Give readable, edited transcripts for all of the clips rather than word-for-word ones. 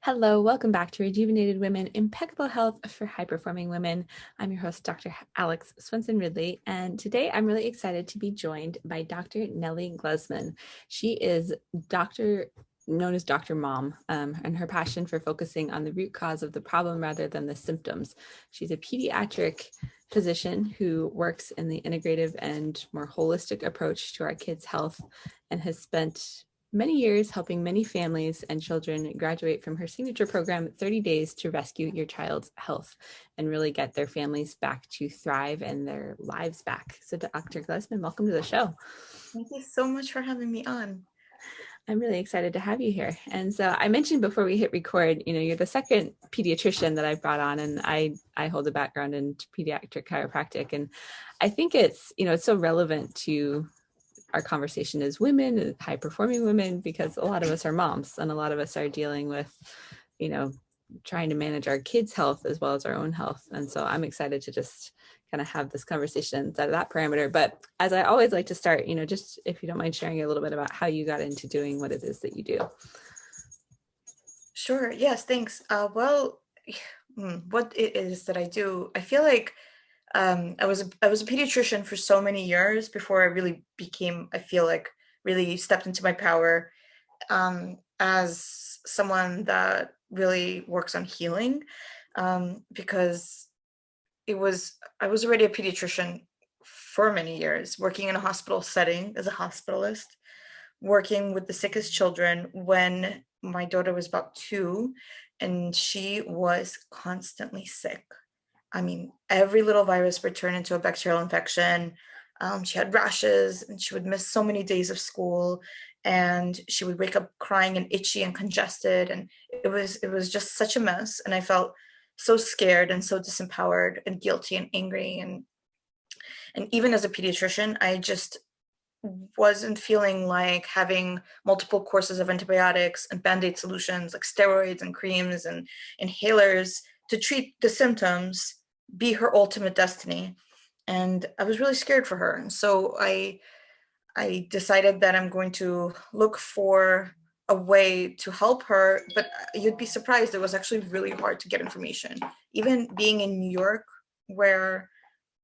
Hello, welcome back to Rejuvenated Women, Impeccable Health for High-Performing Women. I'm your host, Dr. Alex Swenson Ridley, and today I'm really excited to be joined by Dr. Nelli Gluzman. She is known as Dr. Mom, and her passion for focusing on the root cause of the problem rather than the symptoms. She's a pediatric physician who works in the integrative and more holistic approach to our kids' health and has spent many years helping many families and children graduate from her signature program, 30 Days to Rescue Your Child's Health, and really get their families back to thrive and their lives back. So Dr. Gluzman, welcome to the show. Thank you so much for having me on. I'm really excited to have you here. And so I mentioned before we hit record, you're the second pediatrician that I've brought on, and I hold a background in pediatric chiropractic. And I think it's so relevant to our conversation as women, high performing women, because a lot of us are moms and a lot of us are dealing with, trying to manage our kids' health as well as our own health. And so I'm excited to just kind of have this conversation out of that parameter. But as I always like to start, just if you don't mind sharing a little bit about how you got into doing what it is that you do. Sure. Yes. Thanks. What it is that I do, I feel like I was a pediatrician for so many years before I really became, I feel like, really stepped into my power as someone that really works on healing, because I was already a pediatrician for many years, working in a hospital setting as a hospitalist, working with the sickest children when my daughter was about 2 and she was constantly sick. I mean, every little virus would turn into a bacterial infection. She had rashes and she would miss so many days of school, and she would wake up crying and itchy and congested. And it was just such a mess. And I felt so scared and so disempowered and guilty and angry. And even as a pediatrician, I just wasn't feeling like having multiple courses of antibiotics and band-aid solutions like steroids and creams and inhalers to treat the symptoms be her ultimate destiny. And I was really scared for her. And so I decided that I'm going to look for a way to help her. But you'd be surprised, it was actually really hard to get information. Even being in New York, where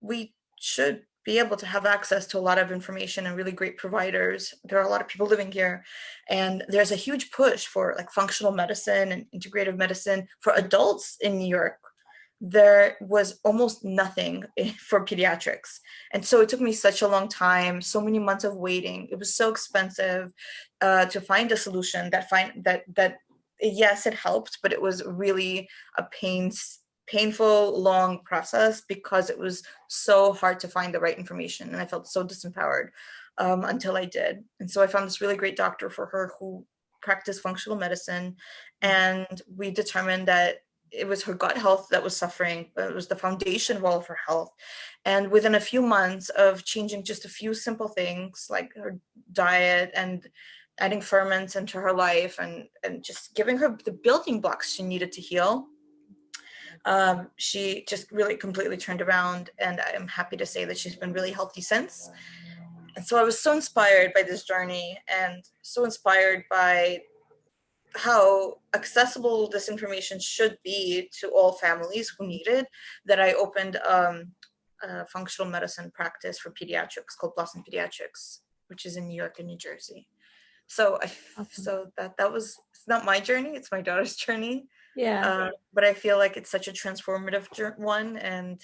we should be able to have access to a lot of information and really great providers. There are a lot of people living here, and there's a huge push for like functional medicine and integrative medicine for adults in New York. There was almost nothing for pediatrics. And so it took me such a long time, so many months of waiting. It was so expensive to find a solution that yes, it helped, but it was really a painful, long process because it was so hard to find the right information. And I felt so disempowered until I did. And so I found this really great doctor for her who practiced functional medicine. And we determined that it was her gut health that was suffering. It was the foundation of all of her health. And within a few months of changing just a few simple things like her diet and adding ferments into her life and just giving her the building blocks she needed to heal, she just really completely turned around, and I'm happy to say that she's been really healthy since. And so I was so inspired by this journey and so inspired by how accessible this information should be to all families who need it, that I opened a functional medicine practice for pediatrics called Blossom Pediatrics, which is in New York and New Jersey. So that was, it's not my journey, it's my daughter's journey. Yeah. But I feel like it's such a transformative one, and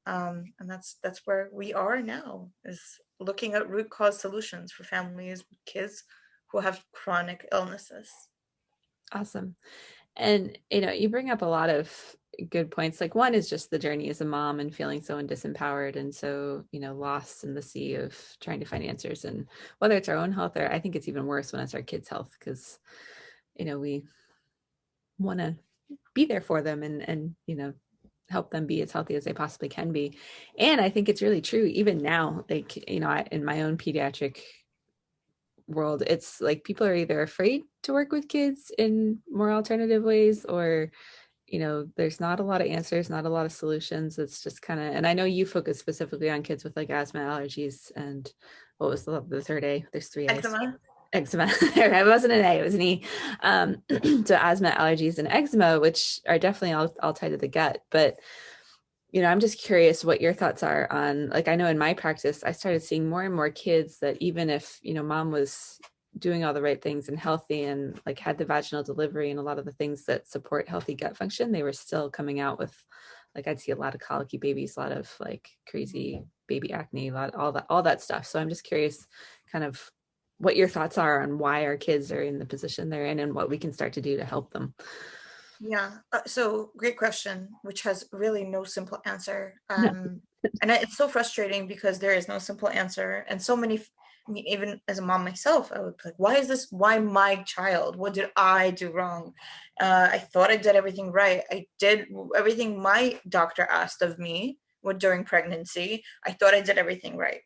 that's where we are now, is looking at root cause solutions for families with kids who have chronic illnesses. Awesome. And, you bring up a lot of good points. Like one is just the journey as a mom and feeling so disempowered and so, lost in the sea of trying to find answers. And whether it's our own health, or I think it's even worse when it's our kids' health, because, we want to be there for them and, help them be as healthy as they possibly can be. And I think it's really true, even now, like, in my own pediatric world, it's like people are either afraid to work with kids in more alternative ways, or there's not a lot of answers, not a lot of solutions. It's just kind of, and I know you focus specifically on kids with like asthma, allergies, and what was the third A? There's three A's. Eczema. eczema. It wasn't an A, it was an E. So asthma, allergies, and eczema, which are definitely all tied to the gut. But I'm just curious what your thoughts are on, like, I know in my practice, I started seeing more and more kids that even if, mom was doing all the right things and healthy and like had the vaginal delivery and a lot of the things that support healthy gut function, they were still coming out with, like, I'd see a lot of colicky babies, a lot of like crazy baby acne, a lot, all that stuff. So I'm just curious kind of what your thoughts are on why our kids are in the position they're in and what we can start to do to help them. Yeah, so great question, which has really no simple answer. No. And it's so frustrating because there is no simple answer. And so many, I mean, even as a mom myself, I would be like, why is this? Why my child? What did I do wrong? I thought I did everything right. I did everything my doctor asked of me during pregnancy. I thought I did everything right.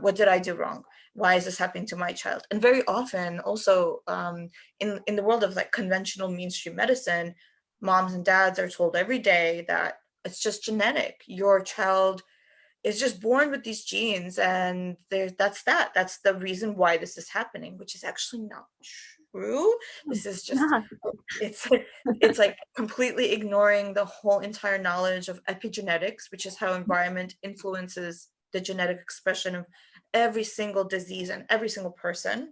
What did I do wrong? Why is this happening to my child? And very often also, in the world of like conventional mainstream medicine, moms and dads are told every day that it's just genetic. Your child is just born with these genes, and that's the reason why this is happening, which is actually not true. This is just Not. it's it's like completely ignoring the whole entire knowledge of epigenetics, which is how environment influences the genetic expression of every single disease and every single person.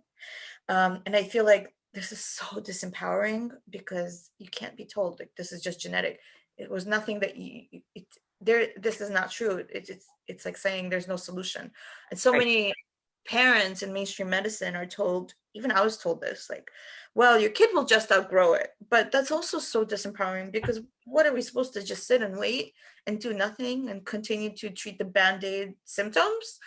And I feel like this is so disempowering because you can't be told like this is just genetic. It was nothing that there. This is not true. It's like saying there's no solution. And so Right. many parents in mainstream medicine are told, even I was told this, like, well, your kid will just outgrow it. But that's also so disempowering because what are we supposed to just sit and wait and do nothing and continue to treat the band-aid symptoms?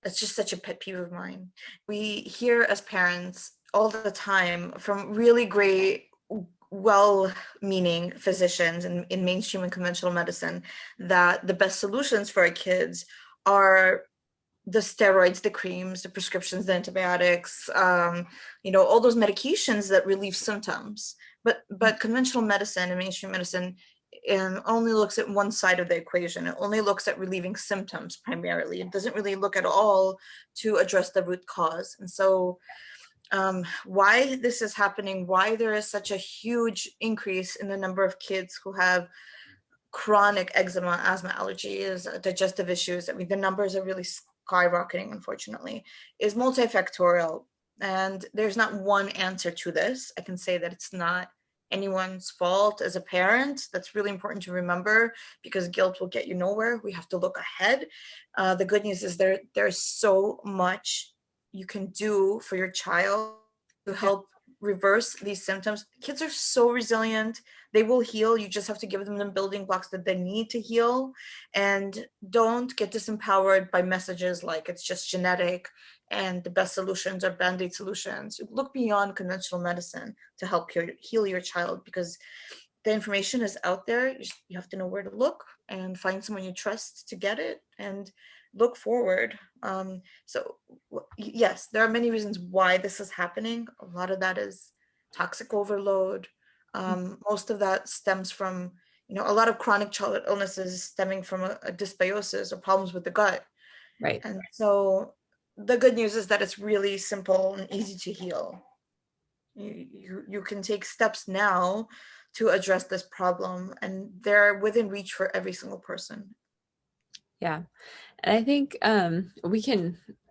It's just such a pet peeve of mine. We hear as parents all the time from really great, well-meaning physicians in mainstream and conventional medicine that the best solutions for our kids are the steroids, the creams, the prescriptions, the antibiotics, all those medications that relieve symptoms. But conventional medicine and mainstream medicine only looks at one side of the equation. It only looks at relieving symptoms primarily. It doesn't really look at all to address the root cause. And so why this is happening, why there is such a huge increase in the number of kids who have chronic eczema, asthma, allergies, digestive issues. I mean, the numbers are really skyrocketing, unfortunately, is multifactorial. And there's not one answer to this. I can say that it's not anyone's fault as a parent. That's really important to remember because guilt will get you nowhere. We have to look ahead. The good news is there's so much you can do for your child to Yeah. help reverse these symptoms. Kids are so resilient. They will heal. You just have to give them the building blocks that they need to heal. And don't get disempowered by messages like it's just genetic and the best solutions are band-aid solutions. Look beyond conventional medicine to help heal your child because the information is out there. You have to know where to look and find someone you trust to get it and look forward. So yes, there are many reasons why this is happening. A lot of that is toxic overload. Most of that stems from, a lot of chronic childhood illnesses stemming from a dysbiosis or problems with the gut. Right. And so the good news is that it's really simple and easy to heal. You can take steps now to address this problem, and they're within reach for every single person. Yeah. And I think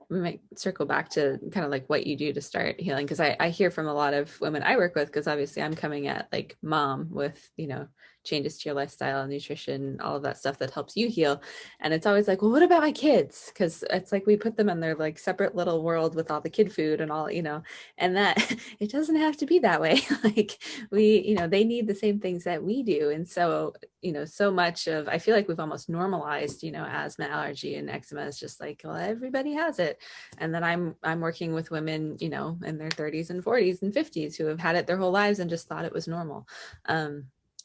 we might circle back to kind of like what you do to start healing. Cause I hear from a lot of women I work with, because obviously I'm coming at like mom with, changes to your lifestyle and nutrition, all of that stuff that helps you heal. And it's always like, well, what about my kids? Cause it's like we put them in their like separate little world with all the kid food and all, and that it doesn't have to be that way. Like they need the same things that we do. And so, so much of, I feel like we've almost normalized, asthma, allergy, and eczema is just like, well, everybody has it. And then I'm working with women, in their 30s and 40s and 50s who have had it their whole lives and just thought it was normal.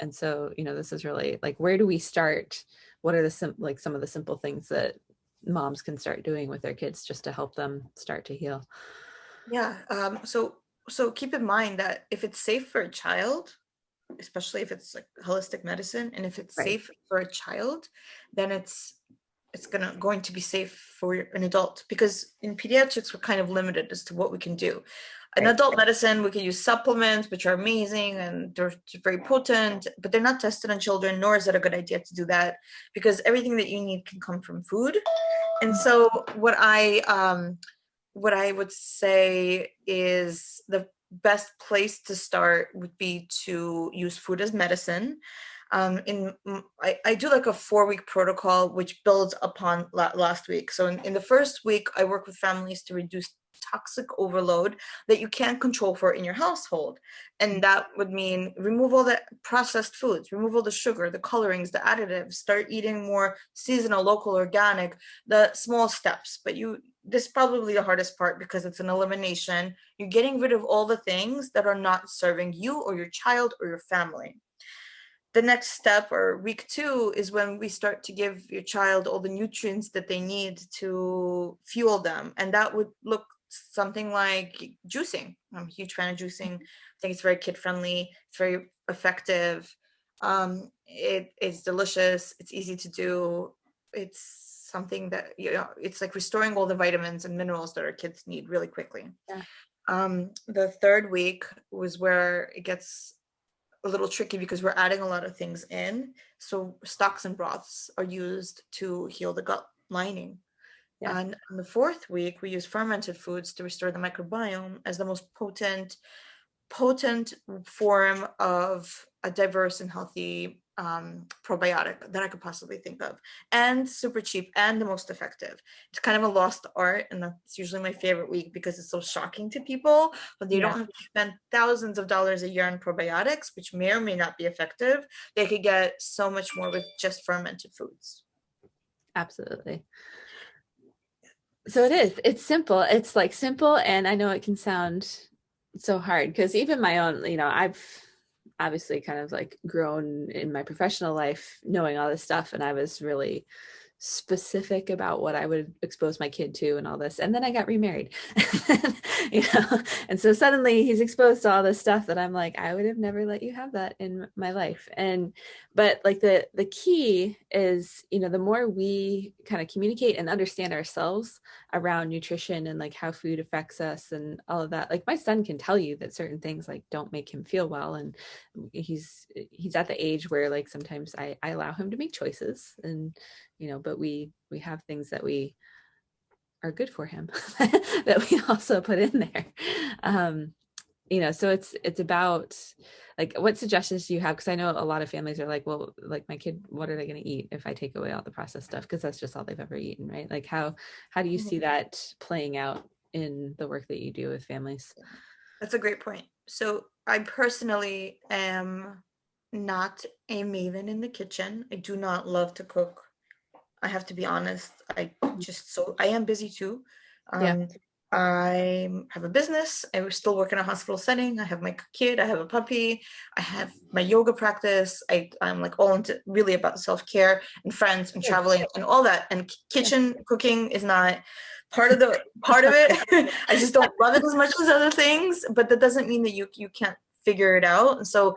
And so, this is really like, where do we start? What are some of the simple things that moms can start doing with their kids just to help them start to heal? Yeah. So keep in mind that if it's safe for a child, especially if it's like holistic medicine, and if it's Right. safe for a child, then going to be safe for an adult, because in pediatrics we're kind of limited as to what we can do. In Right. adult medicine, we can use supplements, which are amazing and they're very potent, but they're not tested on children, nor is it a good idea to do that, because everything that you need can come from food. And so what I would say is the best place to start would be to use food as medicine. I do like a 4-week protocol, which builds upon last week. So in the first week, I work with families to reduce toxic overload that you can't control for in your household. And that would mean remove all the processed foods, remove all the sugar, the colorings, the additives, start eating more seasonal, local, organic, the small steps. But this is probably the hardest part, because it's an elimination. You're getting rid of all the things that are not serving you or your child or your family. The next step, or week 2, is when we start to give your child all the nutrients that they need to fuel them. And that would look something like juicing. I'm a huge fan of juicing. I think it's very kid friendly. It's very effective. It's delicious. It's easy to do. It's something that, it's like restoring all the vitamins and minerals that our kids need really quickly. Yeah. The third week was where it gets a little tricky, because we're adding a lot of things in. So stocks and broths are used to heal the gut lining. Yeah. And in the 4th week, we use fermented foods to restore the microbiome as the most potent form of a diverse and healthy probiotic that I could possibly think of, and super cheap and the most effective. It's kind of a lost art, and that's usually my favorite week because it's so shocking to people, but they don't have to spend thousands of dollars a year on probiotics, which may or may not be effective. They could get so much more with just fermented foods. Absolutely. So it's simple. It's like simple. And I know it can sound so hard, because even my own, I've obviously kind of like grown in my professional life knowing all this stuff. And I was really specific about what I would expose my kid to and all this. And then I got remarried, and so suddenly he's exposed to all this stuff that I'm like, I would have never let you have that in my life. But like the key is, the more we kind of communicate and understand ourselves around nutrition and like how food affects us and all of that. Like my son can tell you that certain things like don't make him feel well. And he's at the age where like sometimes I allow him to make choices, and but we have things that we are good for him that we also put in there. So it's about like, what suggestions do you have? Because I know a lot of families are like, well, like my kid, what are they going to eat if I take away all the processed stuff? Because that's just all they've ever eaten, right? Like how do you see that playing out in the work that you do with families? That's a great point. So I personally am not a maven in the kitchen. I do not love to cook. I have to be honest. I am busy too. Yeah. I have a business. I still work in a hospital setting. I have my kid. I have a puppy. I have my yoga practice. I'm like all into really about self-care and friends and traveling and all that. And kitchen cooking is not part of it. I just don't love it as much as other things, but that doesn't mean that you can't figure it out. And so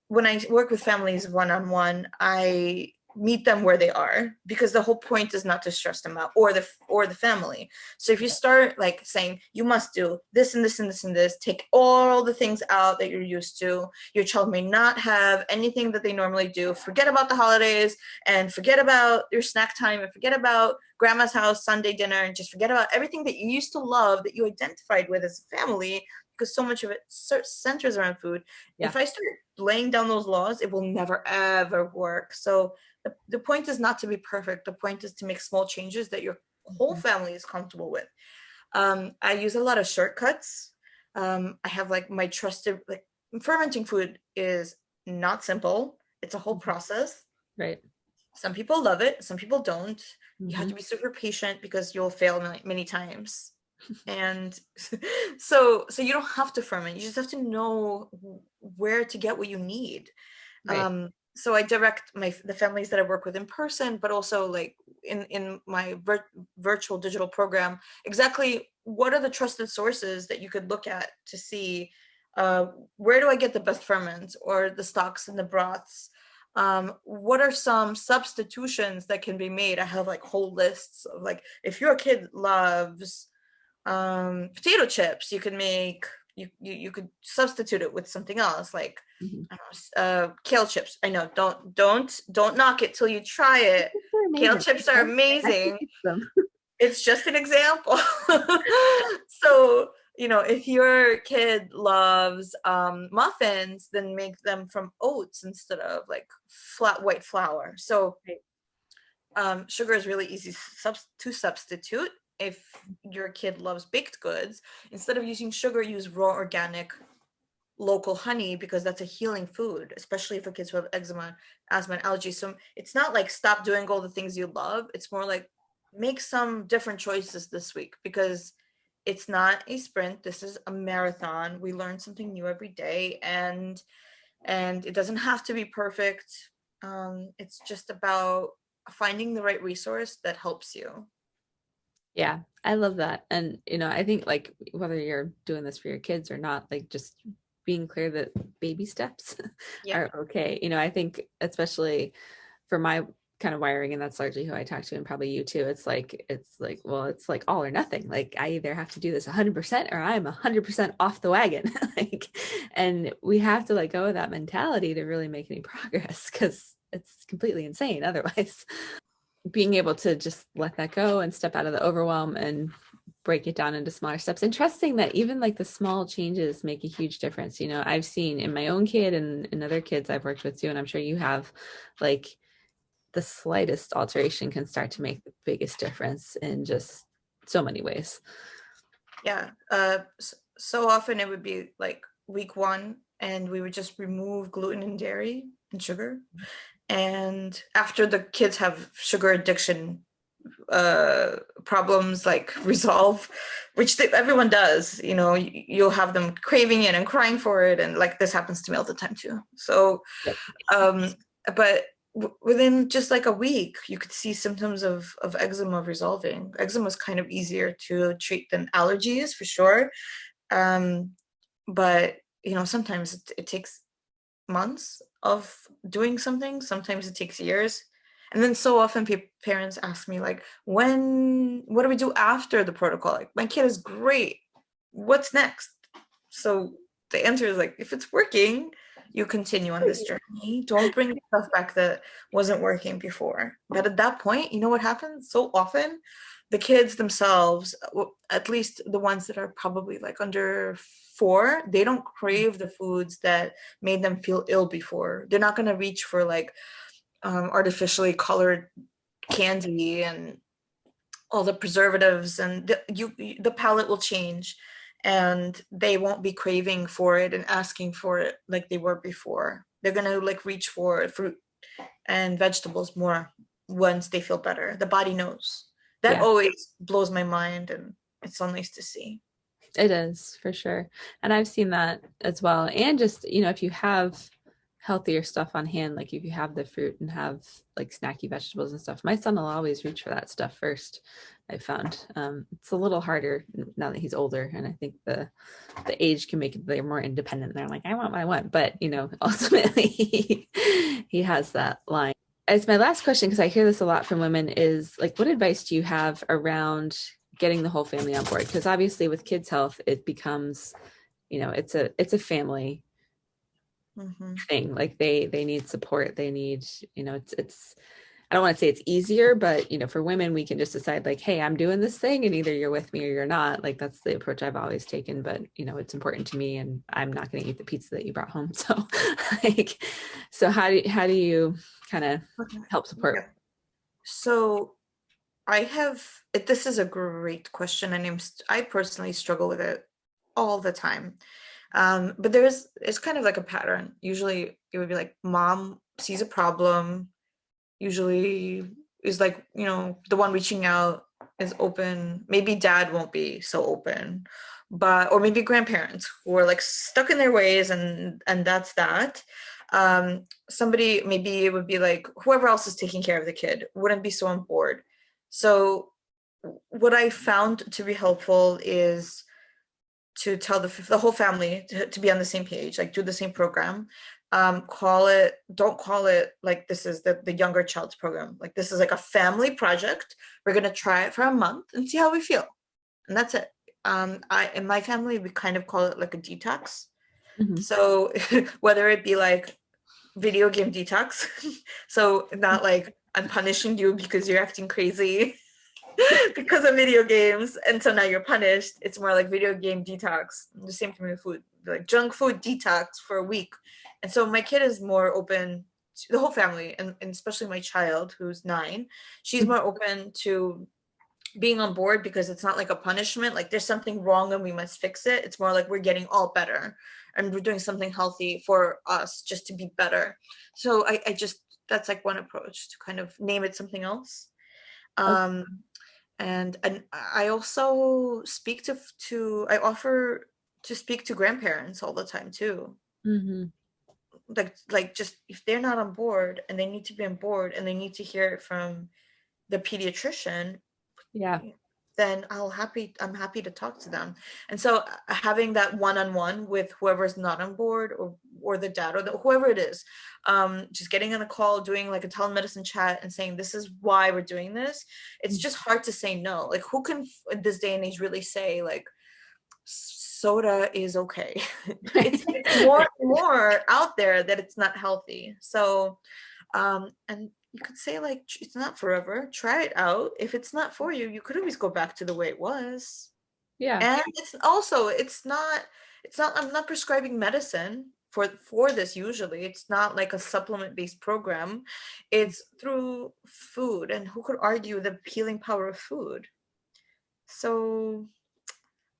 when I work with families one-on-one, I meet them where they are, because the whole point is not to stress them out or the family. So if you start like saying you must do this and this and this and this, take all the things out that you're used to. Your child may not have anything that they normally do. Forget about the holidays and forget about your snack time and forget about grandma's house Sunday dinner and just forget about everything that you used to love, that you identified with as a family, because so much of it centers around food. If I start laying down those laws, it will never ever work. So the point is not to be perfect. The point is to make small changes that your whole family is comfortable with. I use a lot of shortcuts. I have like my trusted, like fermenting food is not simple. It's a whole process. Right. Some people love it. Some people don't. You have to be super patient because you'll fail many times. And so you don't have to ferment. You just have to know where to get what you need. Right. So I direct the families that I work with in person, but also like in my virtual digital program, exactly what are the trusted sources that you could look at to see where do I get the best ferments or the stocks and the broths. What are some substitutions that can be made? I have like whole lists of like, if your kid loves potato chips, you could make you could substitute it with something else, like Mhm. I don't know, kale chips. I know, don't knock it till you try it. They're Kale amazing. chips are I can amazing. eat them. It's just an example. So, if your kid loves muffins, then make them from oats instead of like flat white flour. So Right. sugar is really easy to substitute. If your kid loves baked goods, instead of using sugar, use raw organic local honey, because that's a healing food, especially for kids who have eczema, asthma, and allergies. So it's not like stop doing all the things you love. It's more like make some different choices this week, because it's not a sprint. This is a marathon. We learn something new every day, and it doesn't have to be perfect. It's just about finding the right resource that helps you. Yeah, I love that. And, I think like whether you're doing this for your kids or not, like just being clear that baby steps Yeah. are okay. I think especially for my kind of wiring, and that's largely who I talk to, and probably you too. It's like, well, it's like all or nothing. Like I either have to do this 100% or I'm 100% off the wagon. Like, and we have to let go of that mentality to really make any progress, because it's completely insane otherwise. Being able to just let that go and step out of the overwhelm and break it down into smaller steps, and trusting that even like the small changes make a huge difference. I've seen in my own kid and in other kids I've worked with too, and I'm sure you have, like the slightest alteration can start to make the biggest difference in just so many ways. Yeah. So often it would be like week one, and we would just remove gluten and dairy and sugar. And after the kids have sugar addiction problems like resolve, which everyone does, you'll have them craving it and crying for it, and like this happens to me all the time too. So Yep. um but within just like a week, you could see symptoms of eczema resolving. Eczema is kind of easier to treat than allergies, for sure. um but sometimes it takes months of doing something, sometimes it takes years. And then so often parents ask me like, what do we do after the protocol? Like, my kid is great, what's next? So the answer is like, if it's working, you continue on this journey. Don't bring stuff back that wasn't working before. But at that point, you know what happens so often? The kids themselves, at least the ones that are probably like under 4, they don't crave the foods that made them feel ill before. They're not going to reach for like artificially colored candy and all the preservatives, and the palate will change, and they won't be craving for it and asking for it like they were before. They're going to like reach for fruit and vegetables more once they feel better. The body knows. That Yeah, always blows my mind, and it's so nice to see. it is for sure. And I've seen that as well. And just, if you have healthier stuff on hand, like if you have the fruit and have like snacky vegetables and stuff, my son will always reach for that stuff first. I found it's a little harder now that he's older, and I think the age can make it, they're more independent. And they're like, I want what I want, but ultimately he has that line. It's my last question, because I hear this a lot from women, is like, what advice do you have around getting the whole family on board? Because obviously with kids' health, it becomes, it's a family Mm-hmm. thing. Like they need support. They need, it's I don't want to say it's easier, but for women, we can just decide like, hey, I'm doing this thing, and either you're with me or you're not. Like that's the approach I've always taken. But it's important to me, and I'm not going to eat the pizza that you brought home. So, like, so how do you kind of Okay. help support? Yeah. So this is a great question, and I personally struggle with it all the time. But it's kind of like a pattern. Usually it would be like mom sees a problem, usually is like, the one reaching out, is open. Maybe dad won't be so open, or maybe grandparents who are like stuck in their ways, and that's that. Somebody, maybe it would be like whoever else is taking care of the kid wouldn't be so on board. So what I found to be helpful is to tell the whole family to be on the same page, like do the same program. don't call it like this is the younger child's program. Like this is like a family project. We're gonna try it for a month and see how we feel. And that's it. I in my family we kind of call it like a detox. Mhm. So whether it be like video game detox, so not like I'm punishing you because you're acting crazy because of video games, and so now you're punished. It's more like video game detox. The same thing with food, like junk food detox for a week. And so my kid is more open to the whole family, and especially my child who's 9. She's more open to being on board because it's not like a punishment, like there's something wrong and we must fix it. It's more like we're getting all better and we're doing something healthy for us just to be better. So I just, that's like one approach to kind of name it something else. Oh, um and I also speak to I offer to speak to grandparents all the time too. mhm. Like just if they're not on board and they need to be on board and they need to hear it from the pediatrician, Yeah. then I'm happy to talk to them. And so having that one-on-one with whoever's not on board, or the dad or whoever it is, just getting on a call, doing like a telemedicine chat and saying this is why we're doing this. It's just hard to say no. Like who can in this day and age really say like soda is okay? It's more out there that it's not healthy. So and you could say like it's not forever, try it out. If it's not for you, you could always go back to the way it was. Yeah. And it's also it's not I'm not prescribing medicine for this. Usually it's not like a supplement based program. It's through food, and who could argue the healing power of food? So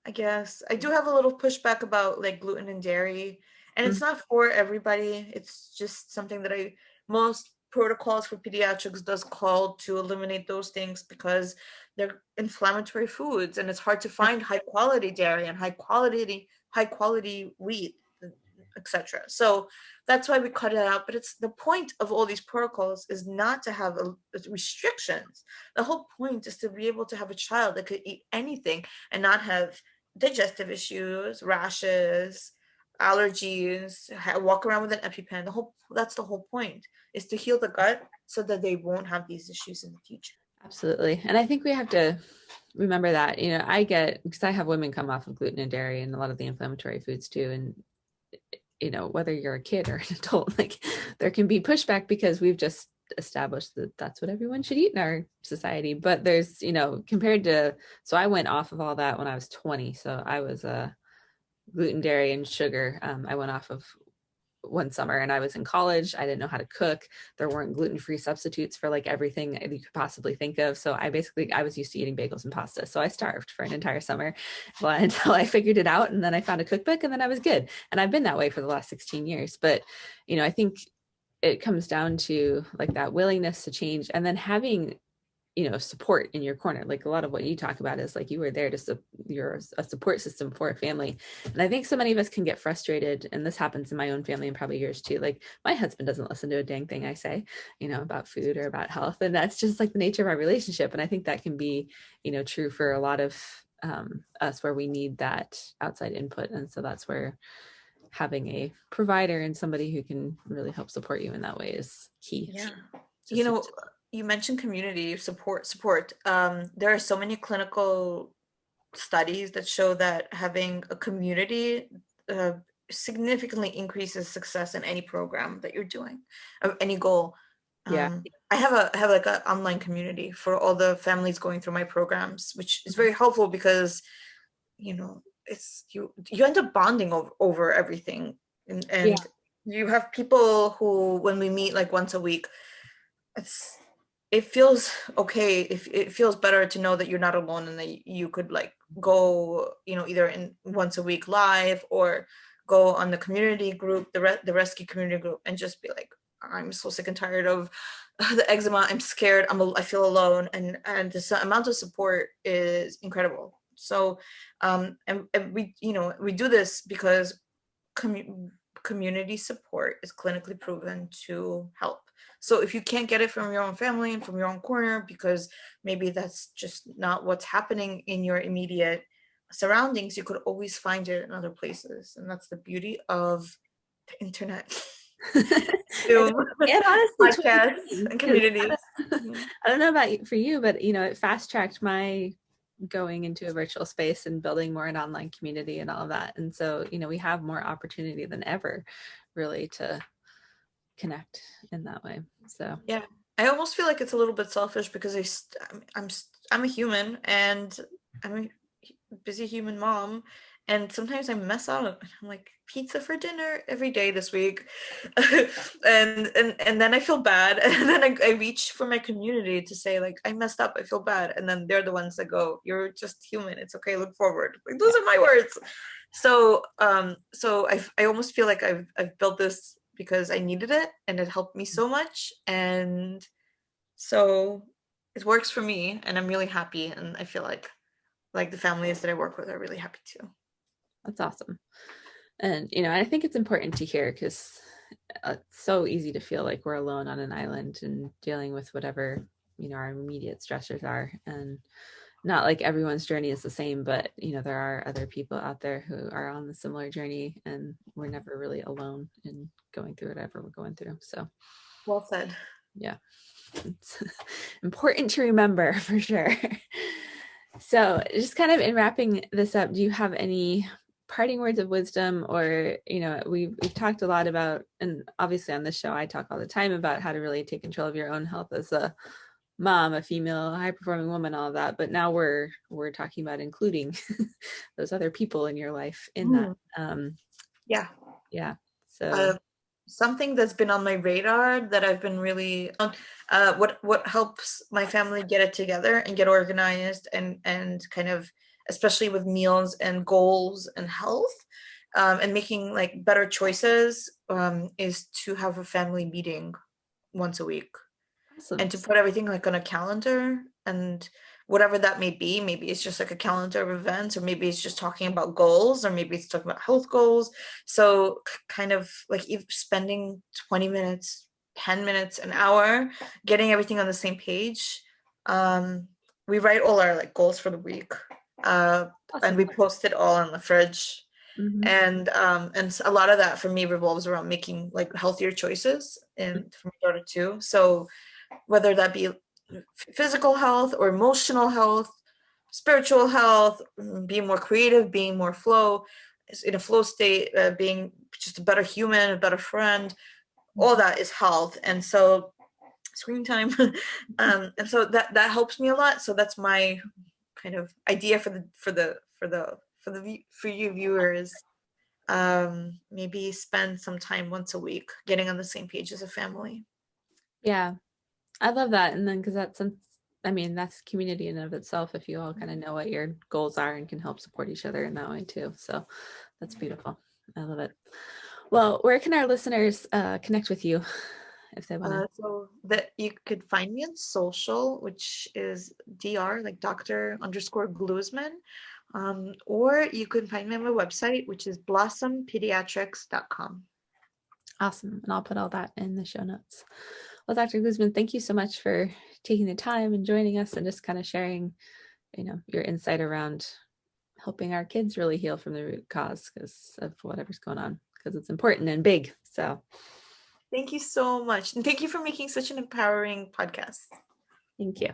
I guess I do have a little pushback about like gluten and dairy, and it's Mhm. not for everybody. It's just something that most protocols for pediatrics does call to eliminate those things because they're inflammatory foods, and it's hard to find high quality dairy and high quality wheat, etc. So that's why we cut it out. But it's the point of all these protocols is not to have restrictions. The whole point is to be able to have a child that could eat anything and not have digestive issues, rashes, allergies, walk around with an EpiPen. That's the whole point, is to heal the gut so that they won't have these issues in the future. Absolutely. And I think we have to remember that, I get, because I have women come off of gluten and dairy and a lot of the inflammatory foods too. And, whether you're a kid or an adult, like there can be pushback because we've just established that that's what everyone should eat in our society. But there's, compared to, so I went off of all that when I was 20. So I was gluten, dairy, and sugar. I went off of one summer and I was in college. I didn't know how to cook. There weren't gluten-free substitutes for like everything you could possibly think of. So I was used to eating bagels and pasta. So I starved for an entire summer until I figured it out. And then I found a cookbook and then I was good. And I've been that way for the last 16 years. But, I think it comes down to like that willingness to change and then having support in your corner. Like a lot of what you talk about is like you were there to you're a support system for a family. And I think so many of us can get frustrated, and this happens in my own family and probably yours too. Like my husband doesn't listen to a dang thing I say, about food or about health, and that's just like the nature of our relationship. And I think that can be true for a lot of us, where we need that outside input. And so that's where having a provider and somebody who can really help support you in that way is key. Yeah. Just You mentioned community support. There are so many clinical studies that show that having a community uh, significantly increases success in any program that you're doing, of any goal. yeah. I have like an online community for all the families going through my programs, which is very helpful because it's you end up bonding over everything, Yeah. and you have people who, when we meet like once a week, it's it feels okay, if it feels better to know that you're not alone and that you could like go, either in once a week live, or go on the community group, the rescue community group, and just be like, I'm so sick and tired of the eczema, I'm scared, I feel alone, and the amount of support is incredible. So and we do this because community support is clinically proven to help. So if you can't get it from your own family and from your own corner, because maybe that's just not what's happening in your immediate surroundings, you could always find it in other places. And that's the beauty of the internet. Zoom, And honestly, podcasts, 2020, and 'cause communities. Mhm. I don't know about for you, but it fast tracked my going into a virtual space and building more an online community and all of that. And so, we have more opportunity than ever really to connect in that way. So Yeah, I almost feel like it's a little bit selfish because I'm a human and I'm a busy human mom, and sometimes I mess up. I'm like pizza for dinner every day this week, and then I feel bad, and then I reach for my community to say like I messed up, I feel bad, and then they're the ones that go, "You're just human. It's okay. Look forward." Like those are my words. So I almost feel like I've built this because I needed it and it helped me so much, and so it works for me, and I'm really happy, and I feel like the families that I work with are really happy too. that's awesome. And, I think it's important to hear because it's so easy to feel like we're alone on an island and dealing with whatever, our immediate stressors are. And not like everyone's journey is the same, but, there are other people out there who are on the similar journey, and we're never really alone in going through whatever we're going through. So, Well said. yeah, it's important to remember for sure. So, just kind of in wrapping this up, do you have any parting words of wisdom? Or, we've talked a lot about, and obviously on this show I talk all the time about how to really take control of your own health as a mom, a female high performing woman, all of that, but now we're talking about including those other people in your life in that. Mm, yeah. Yeah, so Uh, Something that's been on my radar that I've been really what helps my family get it together and get organized, and kind of, especially with meals and goals and health, and making like better choices, is to have a family meeting once a week, awesome. and to put everything like on a calendar, and whatever that may be, maybe it's just like a calendar of events, or maybe it's just talking about goals, or maybe it's talking about health goals. So kind of like spending 20 minutes, 10 minutes, an hour, getting everything on the same page. We write all our like goals for the week, and Awesome. we post it all on the fridge, Mm-hmm. and a lot of that for me revolves around making like healthier choices, and for my daughter too. So whether that be physical health or emotional health, spiritual health, being more creative, being more flow, in a flow state, being just a better human, a better friend, all that is health. And so screen time, and so that helps me a lot. So that's my kind of idea for you viewers. Maybe spend some time once a week getting on the same page as a family. Yeah, I love that. And then because that's community in and of itself, if you all kind of know what your goals are and can help support each other in that way too. So that's beautiful. I love it. Well, where can our listeners connect with you if they want to? So that you could find me on social, which is Dr. like Dr. underscore Gluzman. Or you can find me on my website, which is blossompediatrics.com. Awesome. And I'll put all that in the show notes. Well, Dr. Gluzman, thank you so much for taking the time and joining us and just kind of sharing, your insight around helping our kids really heal from the root cause because of whatever's going on, because it's important and big. So Thank you so much. And thank you for making such an empowering podcast. thank you.